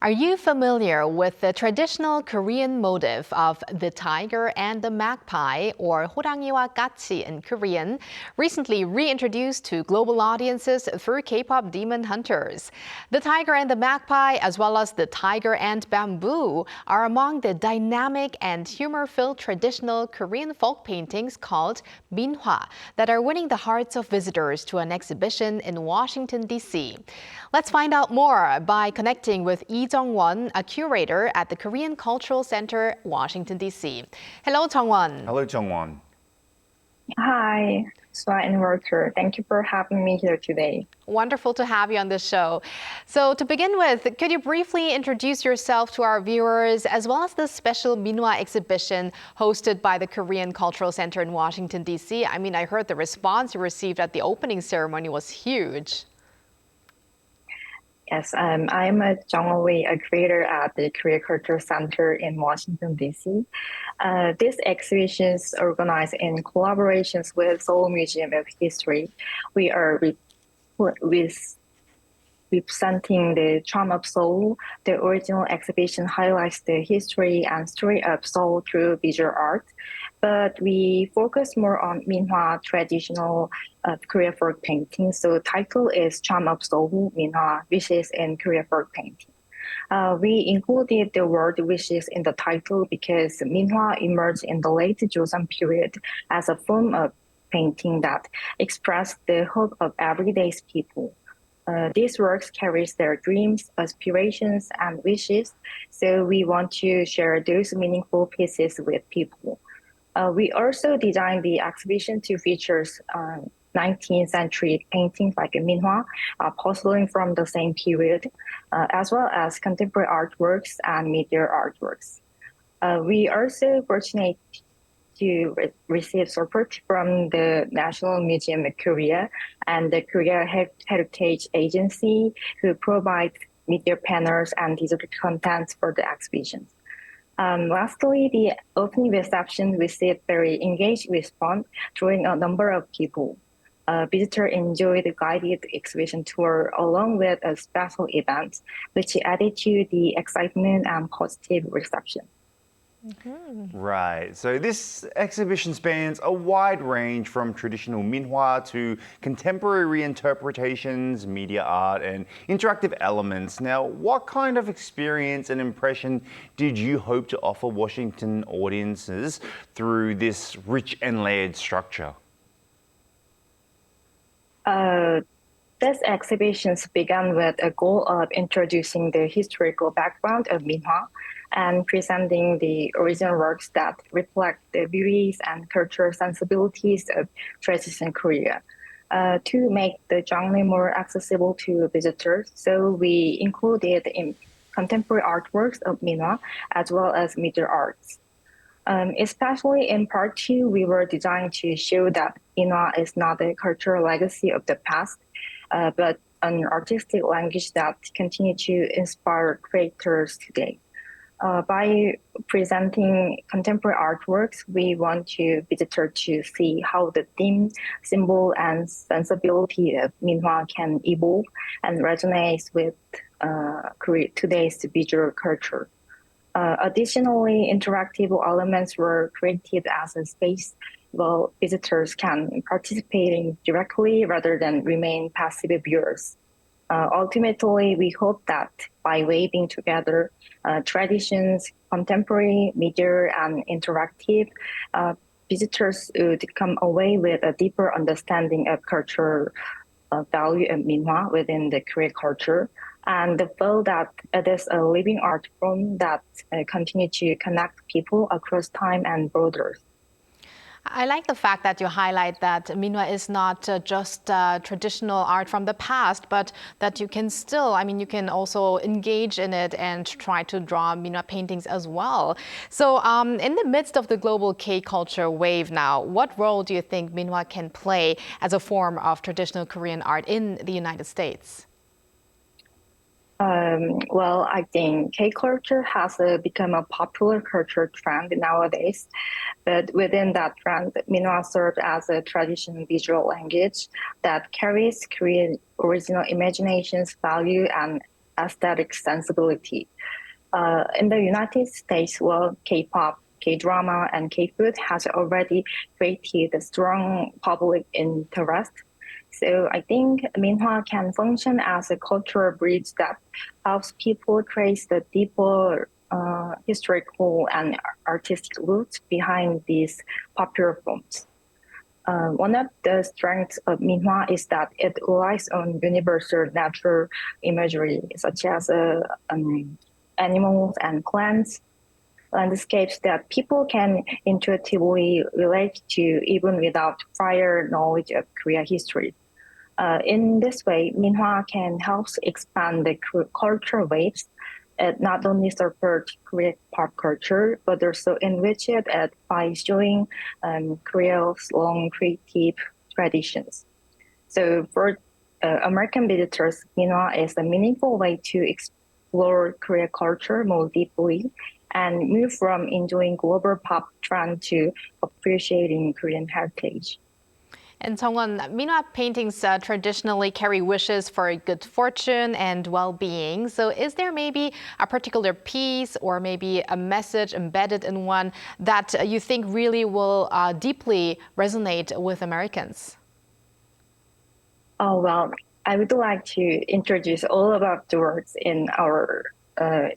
Are you familiar with the traditional Korean motif of the tiger and the magpie, or 호랑이와 까치 in Korean, recently reintroduced to global audiences through K-Pop Demon Hunters? The tiger and the magpie, as well as the tiger and bamboo, are among the dynamic and humor-filled traditional Korean folk paintings called minhwa that are winning the hearts of visitors to an exhibition in Washington, D.C. Let's find out more by connecting with Lee Jung-won, a curator at the Korean Cultural Center, Washington, D.C. Hello, Jung-won. Hello, Jung-won. Hi, Swa and Worker. Thank you for having me here today. Wonderful to have you on this show. So to begin with, could you briefly introduce yourself to our viewers, as well as the special minhwa exhibition hosted by the Korean Cultural Center in Washington, D.C.? I mean, I heard the response you received at the opening ceremony was huge. Yes, I'm Jung-won, a creator at the Korean Cultural Center in Washington, D.C. This exhibition is organized in collaborations with Seoul Museum of History. We are representing the charm of Seoul. The original exhibition highlights the history and story of Seoul through visual art, but we focus more on minhwa, traditional Korean folk painting. So the title is Charm of Seoul Minhwa, Wishes in Korean folk painting. We included the word wishes in the title because minhwa emerged in the late Joseon period as a form of painting that expressed the hope of everyday people. These works carries their dreams, aspirations, and wishes, so we want to share those meaningful pieces with people. We also designed the exhibition to feature 19th century paintings like minhwa, porcelain from the same period, as well as contemporary artworks and media artworks. We also fortunate to receive support from the National Museum of Korea and the Korea Heritage Agency, who provide media panels and digital content for the exhibitions. Lastly, the opening reception received very engaged response, drawing a number of people. Visitors enjoyed the guided exhibition tour along with a special event, which added to the excitement and positive reception. Right, so this exhibition spans a wide range from traditional minhwa to contemporary reinterpretations, media art, and interactive elements. Now, what kind of experience and impression did you hope to offer Washington audiences through this rich and layered structure? This exhibition began with a goal of introducing the historical background of minhwa and presenting the original works that reflect the beauties and cultural sensibilities of traditional Korea. To make the genre more accessible to visitors, so we included in contemporary artworks of minhwa as well as media arts. Especially in part 2, we were designed to show that minhwa is not a cultural legacy of the past, but an artistic language that continues to inspire creators today. By presenting contemporary artworks, we want visitors to see how the theme, symbol, and sensibility of minhwa can evolve and resonate with today's visual culture. Additionally, interactive elements were created as a space where visitors can participate directly rather than remain passive viewers. Ultimately, we hope that by weaving together traditions, contemporary, media, and interactive, visitors would come away with a deeper understanding of cultural value of minhwa within the Korean culture, and feel that it is a living art form that continues to connect people across time and borders. I like the fact that you highlight that minhwa is not just traditional art from the past, but that you can still, you can also engage in it and try to draw minhwa paintings as well. So in the midst of the global K-culture wave now, what role do you think minhwa can play as a form of traditional Korean art in the United States? Well, I think K-culture has become a popular culture trend nowadays, but within that trend, minhwa serves as a traditional visual language that carries Korean original imagination's value and aesthetic sensibility. In the United States, well, K-pop, K-drama, and K-food has already created a strong public interest. So I think minhwa can function as a cultural bridge that helps people trace the deeper historical and artistic roots behind these popular forms. One of the strengths of minhwa is that it relies on universal natural imagery, such as animals and plants, landscapes that people can intuitively relate to even without prior knowledge of Korea history. In this way, minhwa can help expand the cultural waves. It not only support Korean pop culture, but also enrich it by showing Korea's long creative traditions. So for American visitors, minhwa is a meaningful way to explore Korean culture more deeply and move from enjoying global pop trend to appreciating Korean heritage. And Sungwon, minhwa paintings traditionally carry wishes for good fortune and well-being. So is there maybe a particular piece or maybe a message embedded in one that you think really will deeply resonate with Americans? Oh, well, I would like to introduce all about the words in our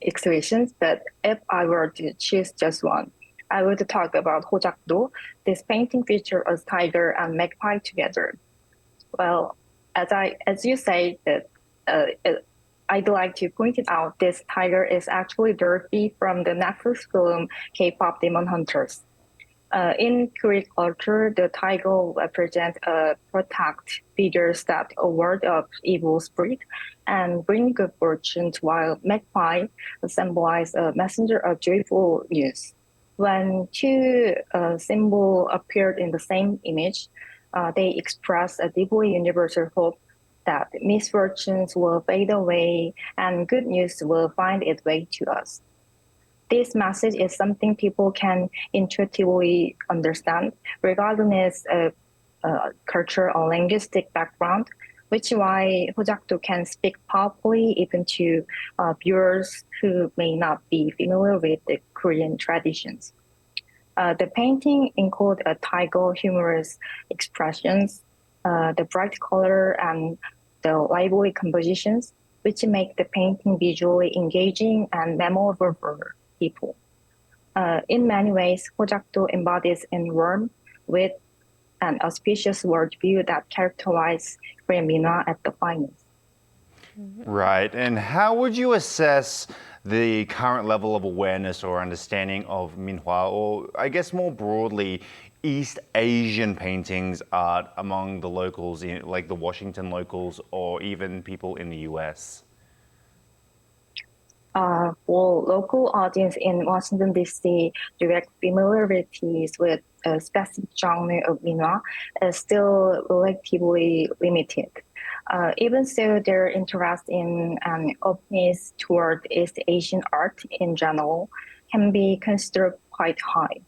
exhibitions, but if I were to choose just one, I would talk about 호작도. This painting features a tiger and magpie together. Well, as you say, that I'd like to point it out. This tiger is actually Derpy from the Netflix film K-pop Demon Hunters. In Korean culture, the tiger represents a protect figures that ward off evil spirit and bring good fortune, while magpie symbolize a messenger of joyful news. When two symbols appeared in the same image, they express a deeply universal hope that misfortunes will fade away and good news will find its way to us. This message is something people can intuitively understand, regardless of cultural or linguistic background, which is why 호작도 can speak powerfully even to viewers who may not be familiar with the Korean traditions. The painting includes a tiger humorous expressions, the bright color, and the lively compositions, which make the painting visually engaging and memorable for people. In many ways, 호작도 embodies in warm, wit, and auspicious worldview that characterize Korean minhwa at the finest. Right. And how would you assess the current level of awareness or understanding of minhwa, or I guess more broadly, East Asian paintings art among the locals, like the Washington locals, or even people in the US? For local audience in Washington, D.C., direct familiarities with a specific genre of minhwa is still relatively limited. Even so, their interest in and openness toward East Asian art in general can be considered quite high.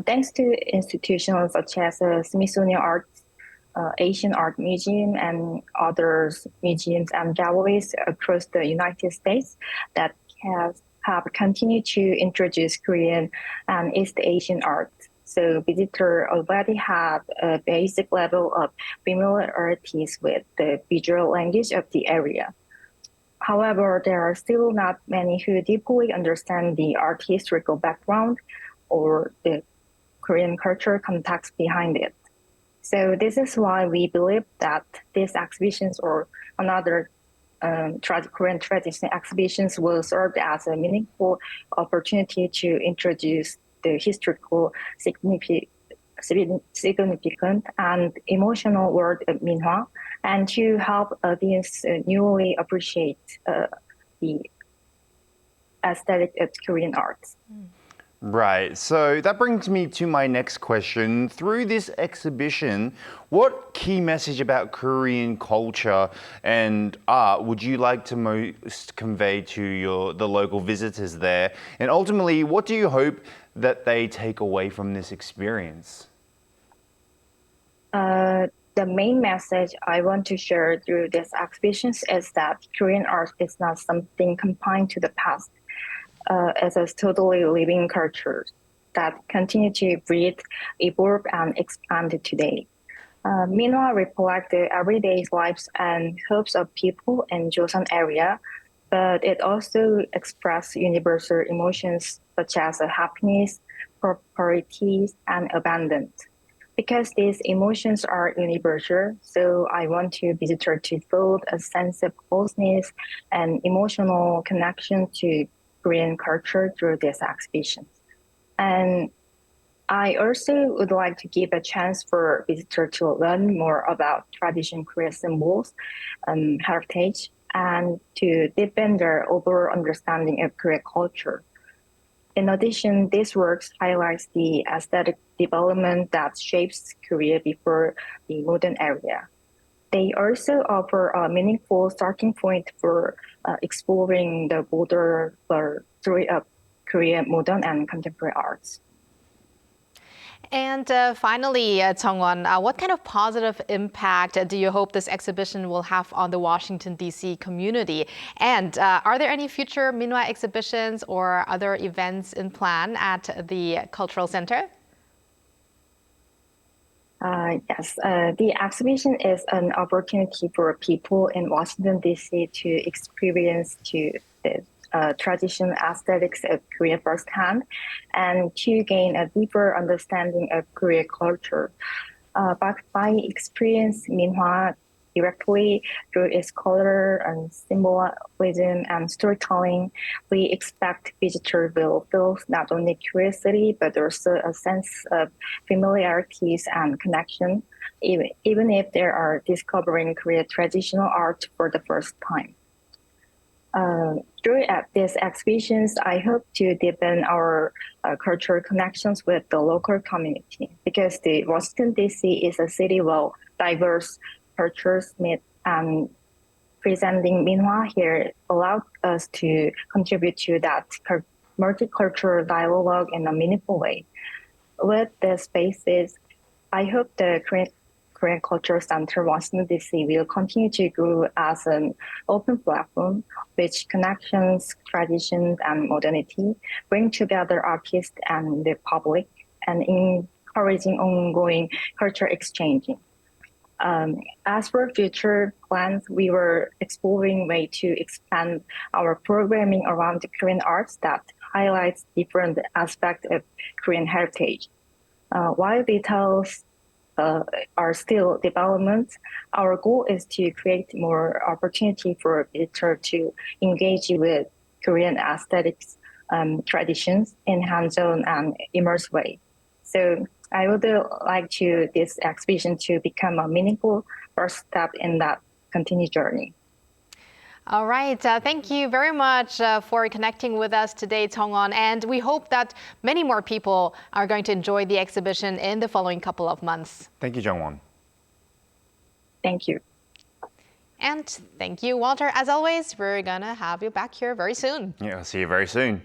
Thanks to institutions such as Smithsonian Asian Art Museum, and other museums and galleries across the United States that have continued to introduce Korean and East Asian art. So visitors already have a basic level of familiarities with the visual language of the area. However, there are still not many who deeply understand the art historical background or the Korean cultural context behind it. So this is why we believe that these exhibitions or another Korean traditional exhibitions will serve as a meaningful opportunity to introduce the historical significant and emotional world of minhwa, and to help audience newly appreciate the aesthetic of Korean arts. Right, so that brings me to my next question. Through this exhibition, what key message about Korean culture and art would you like to most convey to the local visitors there? And ultimately, what do you hope that they take away from this experience? the main message I want to share through these exhibitions is that Korean art is not something confined to the past. It's a totally living culture that continue to breathe, evolve, and expand today. Minhwa reflect the everyday lives and hopes of people in Joseon area, but it also expresses universal emotions such as happiness, prosperity, and abandon. Because these emotions are universal, so I want to visitor to feel a sense of closeness and emotional connection to Korean culture through this exhibition. And I also would like to give a chance for visitors to learn more about traditional Korean symbols, heritage, and to deepen their overall understanding of Korean culture. In addition, this work highlights the aesthetic development that shapes Korea before the modern era. They also offer a meaningful starting point for exploring the broader story of Korean modern and contemporary arts. And finally, Jung-won, what kind of positive impact do you hope this exhibition will have on the Washington, D.C. community? And are there any future minhwa exhibitions or other events in plan at the Cultural Center? Yes, the exhibition is an opportunity for people in Washington, D.C. to experience the traditional aesthetics of Korea firsthand and to gain a deeper understanding of Korean culture. But by experience minhwa directly through its color and symbolism and storytelling, we expect visitors will feel not only curiosity, but also a sense of familiarities and connection, even if they are discovering Korean traditional art for the first time. Through these exhibitions, I hope to deepen our cultural connections with the local community because the Washington, D.C. is a city where diverse cultures meet, and presenting minhwa here allowed us to contribute to that multicultural dialogue in a meaningful way. With the spaces, I hope the Korean Cultural Center Washington, D.C. will continue to grow as an open platform which connections, traditions, and modernity, bring together artists and the public, and encouraging ongoing cultural exchanging. As for future plans, we were exploring ways to expand our programming around the Korean arts that highlights different aspects of Korean heritage. While details are still development, our goal is to create more opportunity for visitors to engage with Korean aesthetics traditions in hands-on and immersive way. So I would like this exhibition to become a meaningful first step in that continued journey. All right. Thank you very much for connecting with us today, Jung-won. And we hope that many more people are going to enjoy the exhibition in the following couple of months. Thank you, Jung-won. Thank you. And thank you, Walter. As always, we're going to have you back here very soon. Yeah, I'll see you very soon.